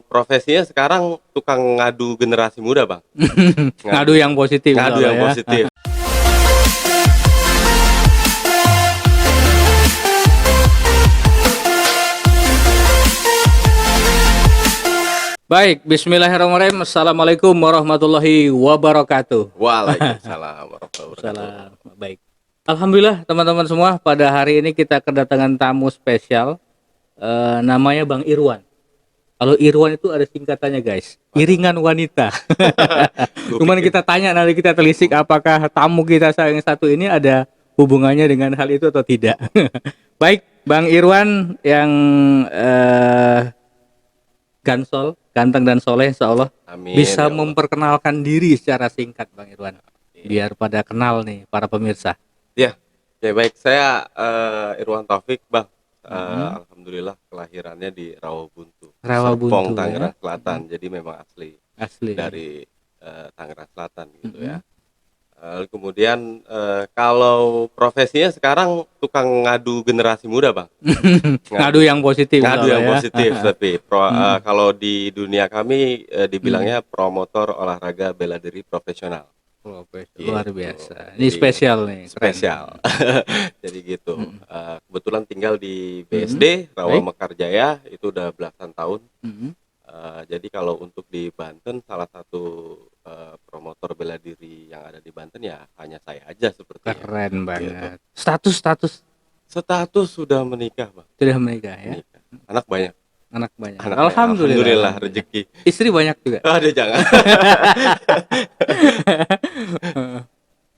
Profesinya sekarang tukang ngadu generasi muda, Bang. Ngadu yang positif Ngadu soalnya yang ya. positif. Baik, bismillahirrahmanirrahim. Assalamualaikum warahmatullahi wabarakatuh. Waalaikumsalam warahmatullahi wabarakatuh. Salam. Baik. Alhamdulillah teman-teman semua, pada hari ini kita kedatangan tamu spesial. Namanya Bang Irwan. Kalau Irwan itu ada singkatannya, guys. Iringan wanita. Cuman kita tanya, nanti kita telisik apakah tamu kita yang satu ini ada hubungannya dengan hal itu atau tidak. Baik, Bang Irwan yang Gansol, ganteng dan soleh, insya Allah Amin, bisa ya Allah. memperkenalkan diri secara singkat, Bang Irwan, biar pada kenal nih para pemirsa. Ya, baik. Saya Irwan Taufik, Bang. Alhamdulillah kelahirannya di Rawabuntu, Rawabuntu, Serpong, ya. Tangerang Selatan. Jadi memang asli Asli. dari Tangerang Selatan gitu ya. Kemudian kalau profesinya sekarang tukang ngadu generasi muda, Bang. Ngadu yang positif. Ngadu yang soalnya ya. positif, tapi kalau di dunia kami dibilangnya promotor olahraga bela diri profesional. Luar Gitu. biasa. Ini Jadi, spesial nih. Keren. Spesial. Jadi gitu. Kebetulan tinggal di BSD Rawa Baik. Mekarjaya itu udah belasan tahun. Mhm. Jadi kalau untuk di Banten, salah satu promotor bela diri yang ada di Banten ya hanya saya aja sepertinya. Keren banget. Gitu. Status Sudah menikah, Bang. sudah menikah ya. Menikah. Anak banyak. Anak banyak. Anak banyak. Alhamdulillah rezeki. Istri banyak juga. Ada jangan.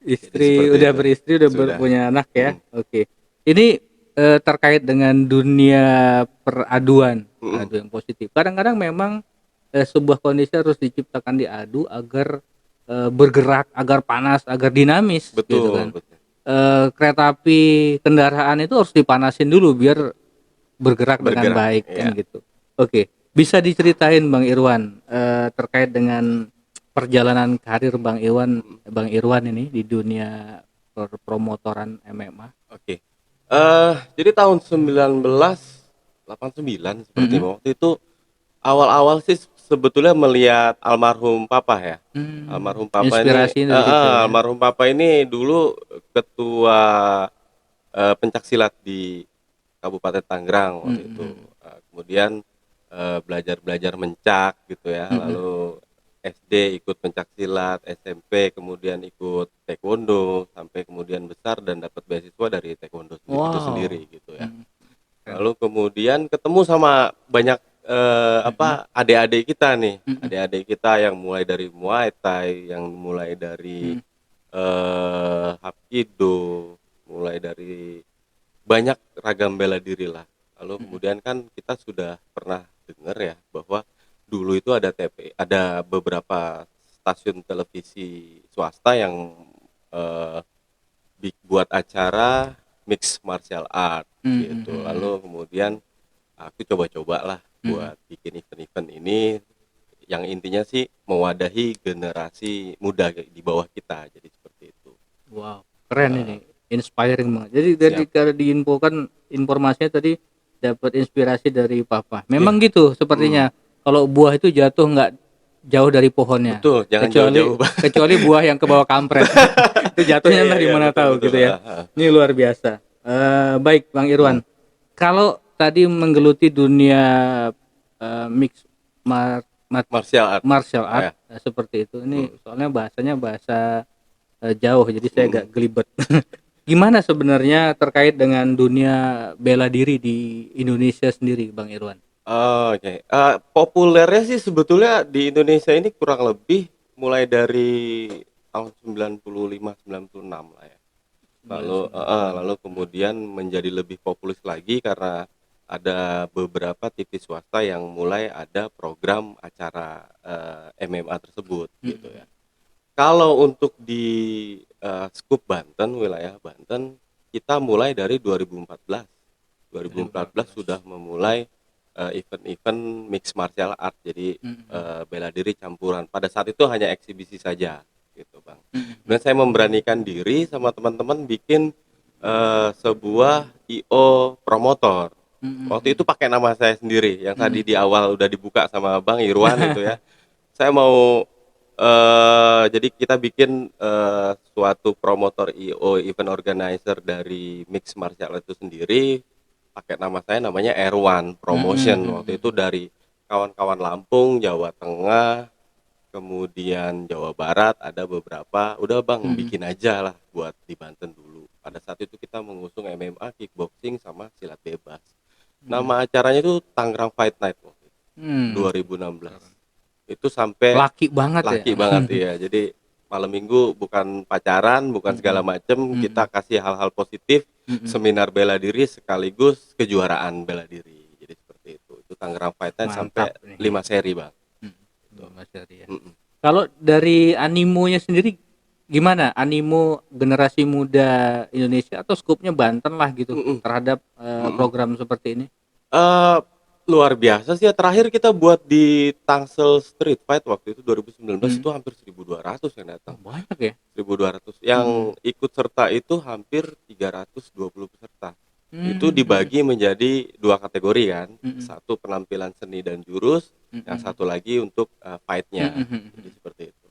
Istri seperti udah itu. beristri, udah Sudah. punya anak ya. Oke. Ini terkait dengan dunia peraduan, adu yang positif. Kadang-kadang memang sebuah kondisi harus diciptakan diadu agar bergerak, agar panas, agar dinamis, Betul, gitu kan. betul. Kereta api, kendaraan itu harus dipanasin dulu biar bergerak dengan Bergerak, baik, iya. kan gitu. Oke, bisa diceritain Bang Irwan terkait dengan perjalanan karir Bang Irwan ini di dunia promotoran MMA. Oke. Jadi tahun 1989 seperti waktu itu awal-awal sih sebetulnya melihat almarhum papa ya. Almarhum papa Inspirasi ini dari situ ya. almarhum papa ini dulu ketua pencaksilat di Kabupaten Tangerang waktu itu. Kemudian belajar mencak gitu ya. Lalu SD ikut pencaksilat, SMP kemudian ikut taekwondo, sampai kemudian besar dan dapat beasiswa dari taekwondo itu Wow. sendiri gitu ya. Lalu kemudian ketemu sama banyak adik-adik kita nih, adik-adik kita yang mulai dari Muay Thai, yang mulai dari Hapkido, mulai dari banyak ragam bela diri lah. Lalu kemudian kan kita sudah pernah dengar ya bahwa dulu itu ada beberapa stasiun televisi swasta yang buat acara mix martial art gitu. Lalu kemudian aku coba-coba lah buat bikin event-event ini yang intinya sih mewadahi generasi muda di bawah kita, jadi seperti itu. Wow, keren ini, inspiring banget. Jadi dari kalau diinfokan informasinya tadi dapat inspirasi dari papa. Memang gitu sepertinya. Kalau buah itu jatuh nggak jauh dari pohonnya. Betul, jangan jauh-jauh. Kecuali buah yang ke bawah kampret. Itu jatuhnya entah di mana tahu betul, gitu ya. Ini luar biasa. Baik Bang Irwan. Kalau tadi menggeluti dunia mix martial art seperti itu. Ini soalnya bahasanya bahasa jauh, jadi saya agak gelibet. Gimana sebenarnya terkait dengan dunia bela diri di Indonesia sendiri, Bang Irwan? Oke. Populernya sih sebetulnya di Indonesia ini kurang lebih mulai dari tahun 95-96 lah ya. Lalu kemudian menjadi lebih populer lagi karena ada beberapa TV swasta yang mulai ada program acara MMA tersebut gitu ya. Kalau untuk di skup Banten, wilayah Banten, kita mulai dari 2014 sudah memulai event-event mix martial art, jadi bela diri campuran. Pada saat itu hanya eksibisi saja gitu Bang. Dan saya memberanikan diri sama teman-teman bikin sebuah IO promotor Waktu itu pakai nama saya sendiri yang tadi di awal udah dibuka sama Bang Irwan itu ya. Saya mau jadi kita bikin suatu promotor IO event organizer dari mix martial art itu sendiri pakai nama saya namanya Erwan Promotion. Waktu itu dari kawan-kawan Lampung, Jawa Tengah, kemudian Jawa Barat ada beberapa. Udah Bang bikin aja lah buat di Banten dulu. Pada saat itu kita mengusung MMA, kickboxing sama silat bebas. Nama acaranya itu Tangerang Fight Night waktu itu, 2016. Itu sampai Laki banget ya. laki banget ya. Jadi malam minggu bukan pacaran, bukan segala macem, kita kasih hal-hal positif, seminar bela diri sekaligus kejuaraan bela diri. Jadi seperti itu. Itu Tangerang Fight Night sampai Mantap nih. 5 seri, Bang. Mas Dari ya. Mm-mm. Kalau dari animonya sendiri gimana? Animo generasi muda Indonesia atau skupnya Banten lah gitu terhadap program seperti ini? Eh, luar biasa sih ya. Terakhir kita buat di Tangsel Street Fight waktu itu 2019 itu hampir 1.200 yang datang. Banyak ya? 1.200. Yang ikut serta itu hampir 320 peserta. Itu dibagi menjadi 2 kategori kan. Satu penampilan seni dan jurus, yang satu lagi untuk fight-nya. Jadi seperti itu.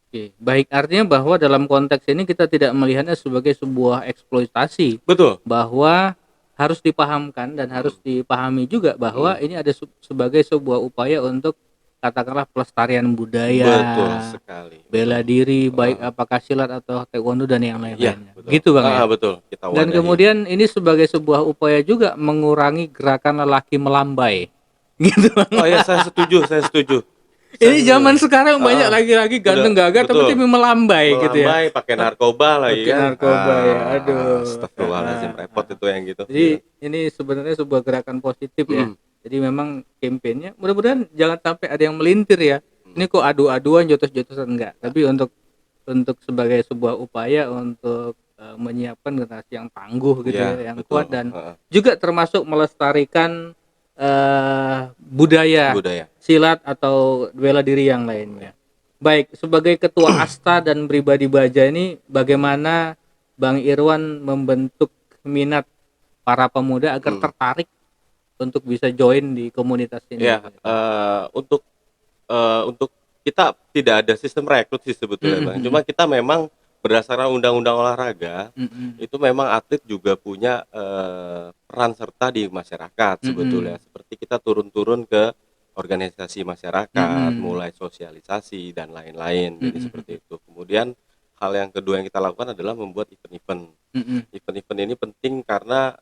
Oke, baik, artinya bahwa dalam konteks ini kita tidak melihatnya sebagai sebuah eksploitasi, Betul. bahwa harus dipahamkan dan harus dipahami juga bahwa ini ada sebagai sebuah upaya untuk katakanlah pelestarian budaya, Betul sekali. bela diri, baik apakah silat atau taekwondo dan yang Iya, lain-lainnya. betul. Gitu Bang ya. Betul. Kita Dan wadahi. kemudian ini sebagai sebuah upaya juga mengurangi gerakan lelaki melambai. Gitu Bang. Oh ya, saya setuju. Ini zaman sekarang banyak lagi-lagi ganteng gagah betul. tapi melambai gitu ya. Melambai, pakai narkoba lagi Pakai kan. narkoba ya, aduh. Astagfirullahaladzim, repot itu yang gitu. Jadi ini sebenarnya sebuah gerakan positif ya. Jadi memang kampanyenya mudah-mudahan jangan sampai ada yang melintir ya. Ini kok adu-aduan, jotos-jotosan enggak. Tapi untuk sebagai sebuah upaya untuk menyiapkan generasi yang tangguh gitu Iya, ya, yang betul. kuat dan juga termasuk melestarikan budaya silat atau bela diri yang lainnya. Baik, sebagai ketua ASTA dan pribadi baja ini bagaimana Bang Irwan membentuk minat para pemuda agar tertarik untuk bisa join di komunitas ini? Ya, untuk kita tidak ada sistem rekrut sih sebetulnya Bang. Cuma kita memang berdasarkan undang-undang olahraga itu memang atlet juga punya peran serta di masyarakat sebetulnya. Seperti kita turun-turun ke organisasi masyarakat, mulai sosialisasi dan lain-lain. Jadi seperti itu. Kemudian hal yang kedua yang kita lakukan adalah membuat event-event. Event-event ini penting karena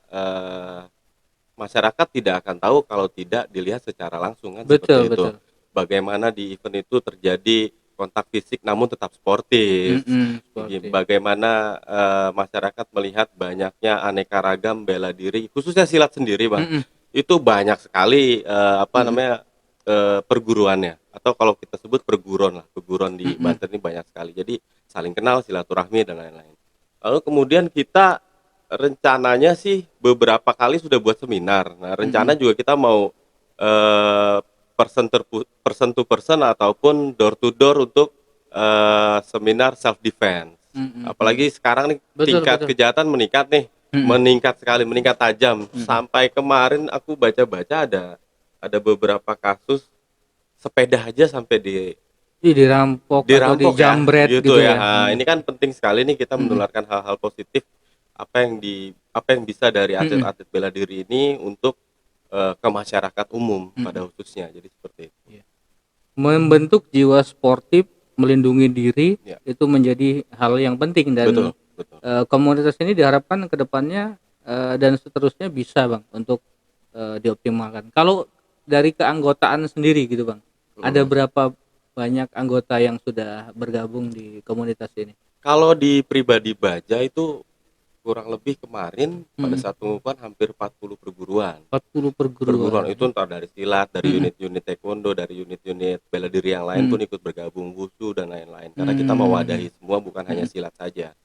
masyarakat tidak akan tahu kalau tidak dilihat secara langsung kan. Seperti itu. Bagaimana di event itu terjadi kontak fisik namun tetap sportif. Bagaimana masyarakat melihat banyaknya aneka ragam bela diri, khususnya silat sendiri Bang. Itu banyak sekali perguruannya, atau kalau kita sebut perguruan lah, perguruan di Banten ini banyak sekali. Jadi saling kenal, silaturahmi dan lain-lain. Lalu kemudian kita rencananya sih beberapa kali sudah buat seminar. Nah, rencana juga kita mau person to person ataupun door to door untuk seminar self defense. Apalagi sekarang nih tingkat kejahatan meningkat nih, meningkat sekali, meningkat tajam. Sampai kemarin aku baca-baca ada beberapa kasus sepeda aja sampai dirampok atau dijambret ya, gitu ya. Nah, ini kan penting sekali nih kita menularkan hal-hal positif apa yang bisa dari atlet-atlet bela diri ini untuk ke masyarakat umum pada khususnya. Jadi seperti itu. Membentuk jiwa sportif, melindungi diri itu menjadi hal yang penting dan betul. Komunitas ini diharapkan ke depannya dan seterusnya bisa Bang untuk dioptimalkan. Kalau dari keanggotaan sendiri gitu Bang, ada berapa banyak anggota yang sudah bergabung di komunitas ini? Kalau di pribadi baja itu kurang lebih kemarin pada saat pengumuman hampir 40 perguruan. 40 perguruan. Itu entah dari silat, dari unit-unit taekwondo, dari unit-unit bela diri yang lain pun ikut bergabung, wushu dan lain-lain. Karena kita mewadahi semua, bukan hanya silat saja.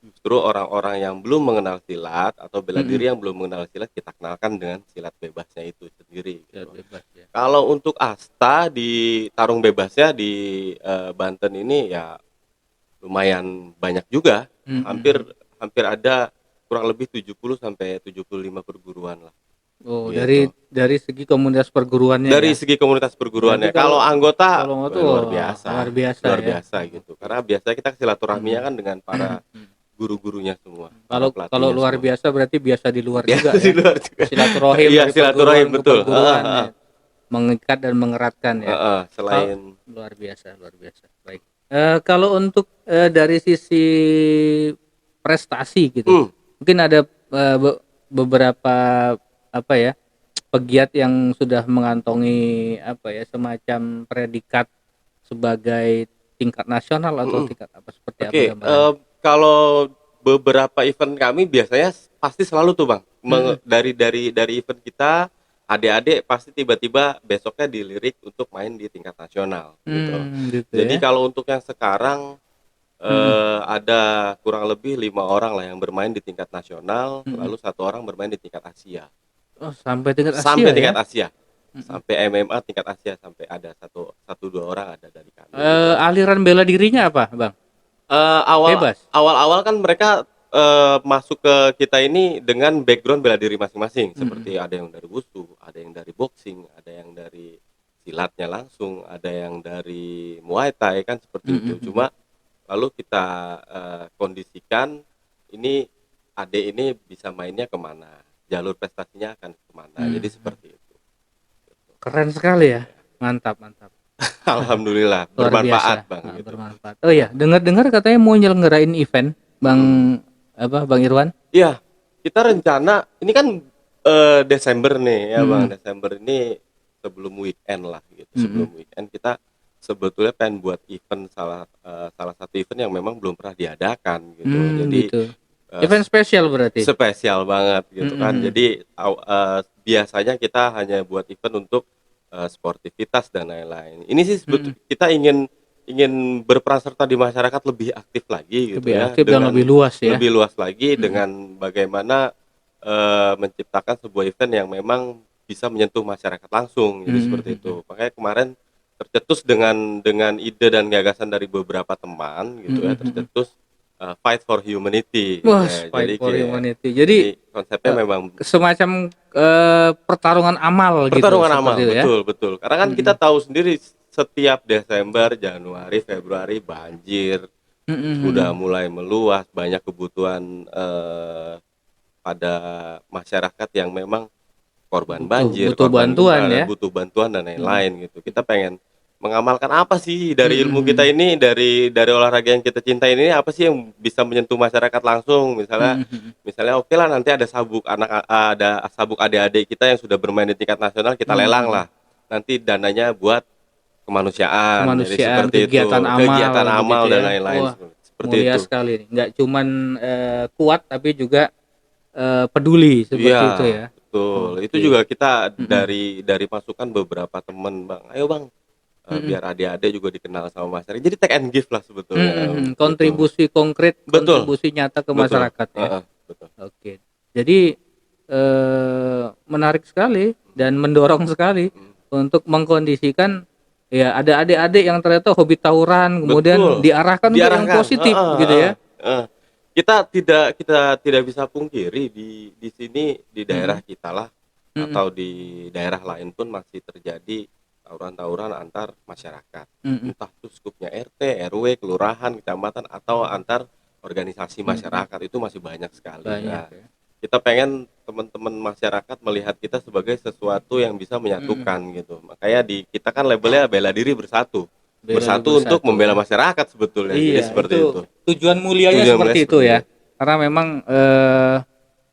Justru orang-orang yang belum mengenal silat atau bela diri yang belum mengenal silat kita kenalkan dengan silat bebasnya itu sendiri. Gitu. Kalau untuk ASTA di tarung bebasnya di Banten ini ya lumayan banyak juga, hampir ada kurang lebih 70 sampai 75 perguruan lah. Oh, gitu. dari segi komunitas perguruannya Dari ya. segi komunitas perguruannya. Berarti Kalau anggota kalau nggak tuh luar biasa luar ya. biasa gitu. Karena biasanya kita silaturahminya Hmm. kan dengan para guru-gurunya semua, para Kalau kalau pelatihnya luar semua. biasa berarti biasa di luar juga Biasa di ya. luar juga. Silaturahim Iya, dari perguruan silaturahim ke betul. Heeh, perguruan heeh. ya. Mengikat dan mengeratkan ya. Heeh, Kalau selain luar biasa, luar biasa. Baik. Kalau untuk dari sisi prestasi gitu, hmm, mungkin ada beberapa apa ya pegiat yang sudah mengantongi apa ya semacam predikat sebagai tingkat nasional atau mhm. tingkat apa seperti apa Oke, gambarannya? kalau beberapa event kami biasanya pasti selalu tuh, Bang, Mm-mm. dari event kita, adik-adik pasti tiba-tiba besoknya dilirik untuk main di tingkat nasional, gitu. Gitu Jadi ya. kalau untuk yang sekarang, Mm-mm. ada kurang lebih 5 orang lah yang bermain di tingkat nasional, Mm-mm. lalu 1 orang bermain di tingkat Asia. Oh, sampai tingkat Asia Sampai ya. tingkat Asia, Mm-mm. sampai MMA tingkat Asia, sampai ada satu satu 2 orang ada dari kami gitu. Aliran bela dirinya apa, Bang? Awal Bebas. awal-awal kan mereka, masuk ke kita ini dengan background bela diri masing-masing, Mm-mm. seperti ada yang dari wushu, ada yang dari boxing, ada yang dari silatnya langsung, ada yang dari muay thai kan seperti itu. Mm-mm. Cuma lalu kita, kondisikan ini adik ini bisa mainnya kemana, jalur prestasinya akan kemana, jadi Mm. seperti itu, gitu. Keren sekali ya. Mantap, mantap. Alhamdulillah Luar bermanfaat, biasa. Bang, Ah, gitu. bermanfaat. Oh ya, dengar-dengar katanya mau nyelenggarain event, Bang Mhm. Bang Irwan? Iya, kita rencana ini kan, Desember nih ya, Bang, Mm-mm. Desember ini sebelum weekend lah gitu, Mm-mm. sebelum weekend kita sebetulnya pengen buat event salah satu event yang memang belum pernah diadakan gitu. Jadi, Gitu. eee, Event spesial berarti. spesial banget gitu kan. Mm-mm. Jadi biasanya kita hanya buat event untuk, sportivitas dan lain-lain. Ini sih Mm-mm. kita ingin ingin berperan serta di masyarakat lebih aktif lagi gitu Lebih ya, aktif dan lebih dengan luas ya. lebih luas lagi Mm-mm. dengan bagaimana, menciptakan sebuah event yang memang bisa menyentuh masyarakat langsung, jadi seperti Mm-mm. itu. Makanya kemarin tercetus dengan ide dan gagasan dari beberapa teman gitu ya, Mm-mm. tercetus, Fight for Humanity gitu Wah, ya. fight Jadi for kayak humanity. jadi Jadi konsepnya memang semacam pertarungan amal gitu, pertarungan amal, seperti itu ya. betul betul. Karena kan kita Mm-mm. tahu sendiri setiap Desember, Januari, Februari banjir, sudah Mm-mm. mulai meluas, banyak kebutuhan, pada masyarakat yang memang korban Butuh banjir, butuh korban bantuan gempa, dan ya. butuh bantuan dan Mm-mm. lain-lain gitu. Kita pengen mengamalkan apa sih dari ilmu kita Mm-mm. ini, dari olahraga yang kita cintai ini, apa sih yang bisa menyentuh masyarakat langsung. Misalnya Mm-mm. misalnya oke lah nanti ada sabuk adik-adik kita yang sudah bermain di tingkat nasional, kita lelang Mm-mm. lah. Nanti dananya buat kemanusiaan, jadi Kemanusiaan, seperti kegiatan itu. Kegiatan amal begitu amal dan ya. lain-lain Wah, seperti mulia itu. sekali nih. Nggak cuman kuat tapi juga peduli Iya, seperti itu ya. betul. Itu Oke. juga kita Mm-mm. dari masukan beberapa teman, Bang. "Ayo, Bang, Mm-mm. biar adik-adik juga dikenal sama masyarakat." Jadi take and give lah sebetulnya, Mm-mm. gitu. Kontribusi konkret, Betul, kontribusi nyata ke betul, masyarakat ya. heeh, betul. Oke. Jadi menarik sekali dan mendorong sekali Mhm, untuk mengkondisikan ya ada adik-adik yang ternyata hobi tawuran kemudian betul. diarahkan untuk yang Diarahkan, positif heeh, begitu heeh, ya. heeh. Kita tidak bisa pungkiri di sini, di daerah Mm-mm. kita lah, Mm-mm. atau di daerah lain pun masih terjadi tawuran-tawuran antar masyarakat. Mm-mm. Entah itu skupnya RT, RW, kelurahan, kecamatan, atau antar organisasi Mm-mm. masyarakat, itu masih banyak sekali. Banyak Nah, ya. kita pengen teman-teman masyarakat melihat kita sebagai sesuatu yang bisa Mm-mm. menyatukan gitu. Makanya di kita kan labelnya bela diri bersatu. Bela diri Bersatu untuk bersatu membela ya. masyarakat sebetulnya. Jadi Iya, seperti itu itu. tujuan mulianya Tujuan mulai seperti itu seperti itu. ya. Karena memang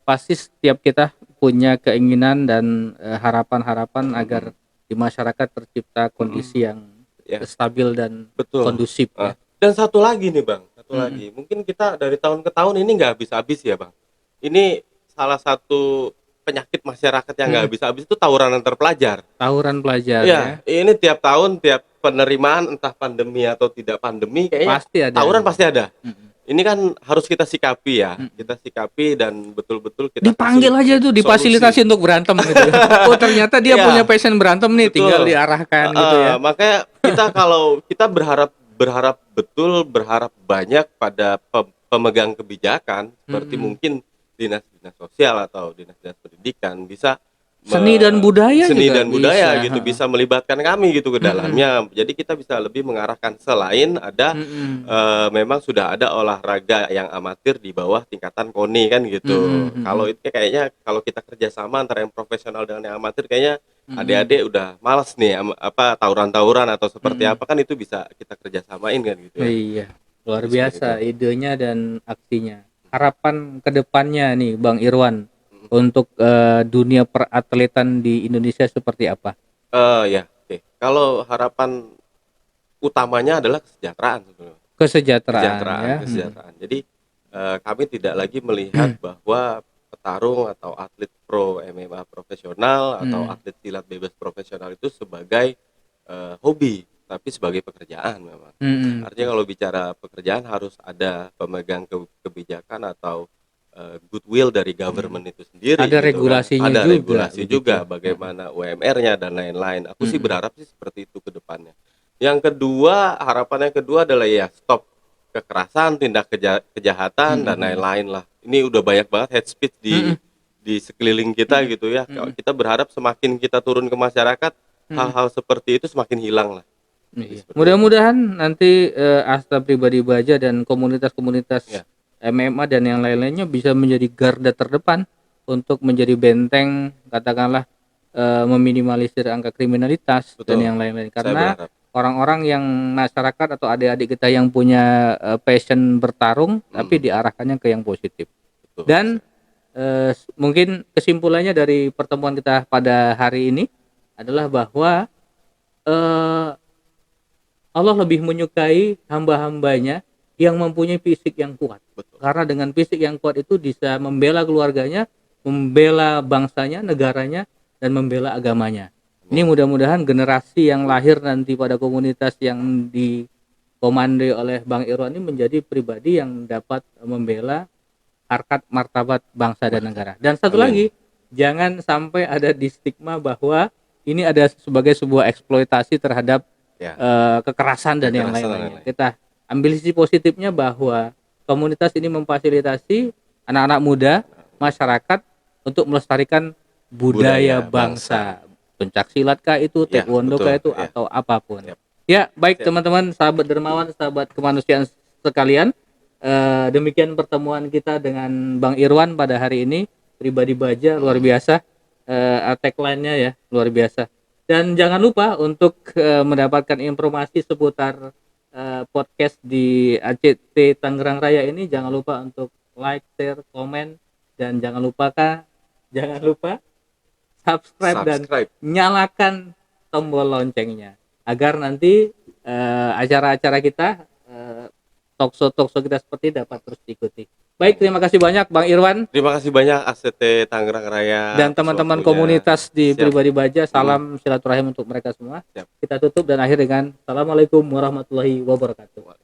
pasti setiap kita punya keinginan dan harapan-harapan agar Mhm, di masyarakat tercipta mhm. kondisi yang Ya, stabil dan betul. kondusif ya. Dan satu lagi nih, Bang, satu Mm-mm. lagi. Mungkin kita dari tahun ke tahun ini nggak habis-habis ya, Bang. Ini salah satu penyakit masyarakat yang nggak Mm-mm. habis-habis itu tawuran antar pelajar. Tawuran pelajar ya, Iya, ini tiap tahun, tiap penerimaan entah pandemi atau tidak pandemi kayaknya pasti ada tawuran gitu. pasti ada. Mm-mm. Ini kan harus kita sikapi ya, Mm-mm. kita sikapi dan betul-betul kita Dipanggil kasih aja tuh, solusi. difasilitasi untuk berantem gitu. Oh ternyata dia punya Iya, passion berantem nih, tinggal betul. diarahkan gitu Heeh, ya. makanya kalau kita berharap banyak pada pemegang kebijakan seperti Mm-mm. mungkin dinas-dinas sosial atau dinas-dinas pendidikan bisa Seni dan budaya seni juga dan budaya bisa. gitu, bisa melibatkan kami gitu ke dalamnya. Jadi kita bisa lebih mengarahkan selain ada memang sudah ada olahraga yang amatir di bawah tingkatan KONI kan gitu. Kalau itu kayaknya kalau kita kerjasama antara yang profesional dengan yang amatir kayaknya adik-adik udah malas nih apa tawuran-tawuran atau seperti apa kan itu bisa kita kerjasamain kan gitu ya. Iya, luar Jadi seperti biasa itu. idenya dan aksinya. Harapan kedepannya nih Bang Irwan untuk dunia peratletan di Indonesia seperti apa? Ya, oke. Kalau harapan utamanya adalah kesejahteraan sebenarnya. Kesejahteraan Kesejahteraan ya. kesejahteraan. Jadi, kami tidak lagi melihat bahwa petarung atau atlet pro MMA profesional atau atlet silat bebas profesional itu sebagai, hobi, tapi sebagai pekerjaan memang. Artinya kalau bicara pekerjaan harus ada pemegang kebijakan atau, goodwill dari government itu sendiri Ada gitu kan. regulasinya Ada juga regulasi begitu. juga bagaimana UMR-nya dan lain-lain. Aku sih berharap sih seperti itu ke depannya. Yang kedua, harapan yang kedua adalah ya stop kekerasan, tindak kejahatan dan lain-lain lah. Ini udah banyak banget hate speech di sekeliling kita gitu ya. Kita berharap semakin kita turun ke masyarakat, hal-hal seperti itu semakin hilang lah. Jadi Iya. seperti itu. Mudah-mudahan nanti Asta Pribadi Baja dan komunitas-komunitas Ya. MMA dan yang lain-lainnya bisa menjadi garda terdepan untuk menjadi benteng, katakanlah meminimalisir angka kriminalitas dan Betul. yang lain-lain. Saya Karena berharap. orang-orang yang masyarakat atau adik-adik kita yang punya passion bertarung, tapi diarahkannya ke yang positif. Betul. Dan mungkin kesimpulannya dari pertemuan kita pada hari ini adalah bahwa eh, Allah lebih menyukai hamba-hambanya yang mempunyai fisik yang kuat. Betul. Karena dengan fisik yang kuat itu bisa membela keluarganya, membela bangsanya, negaranya, dan membela agamanya. Ini mudah-mudahan generasi yang lahir nanti pada komunitas yang dikomandoi oleh Bang Irwan ini menjadi pribadi yang dapat membela harkat martabat bangsa dan negara. Dan satu lagi, jangan sampai ada di stigma bahwa ini ada sebagai sebuah eksploitasi terhadap Ya. kekerasan dan yang Kekerasan dan lain-lainnya. lain-lain. Kita ambil sisi positifnya bahwa komunitas ini memfasilitasi anak-anak muda, masyarakat untuk melestarikan budaya bangsa. Pencak silat kah itu, Ya, taekwondo betul. kah itu, Ya. atau apapun. Yap. Ya, baik teman-teman, sahabat dermawan, sahabat kemanusiaan sekalian. Demikian pertemuan kita dengan Bang Irwan pada hari ini. Pribadi Baja luar biasa. Tagline-nya ya luar biasa. Dan jangan lupa untuk mendapatkan informasi seputar podcast di ACT Tangerang Raya ini, jangan lupa untuk like, share, komen, dan jangan lupa subscribe dan nyalakan tombol loncengnya agar nanti acara-acara kita, talkshow kita seperti dapat terus diikuti. Baik, terima kasih banyak Bang Irwan. Terima kasih banyak ACT Tangerang Raya Dan teman-teman komunitas di Siap. Pribadi Baja, salam silaturahim untuk mereka semua. Siap. Kita tutup dan akhir dengan Assalamualaikum warahmatullahi wabarakatuh.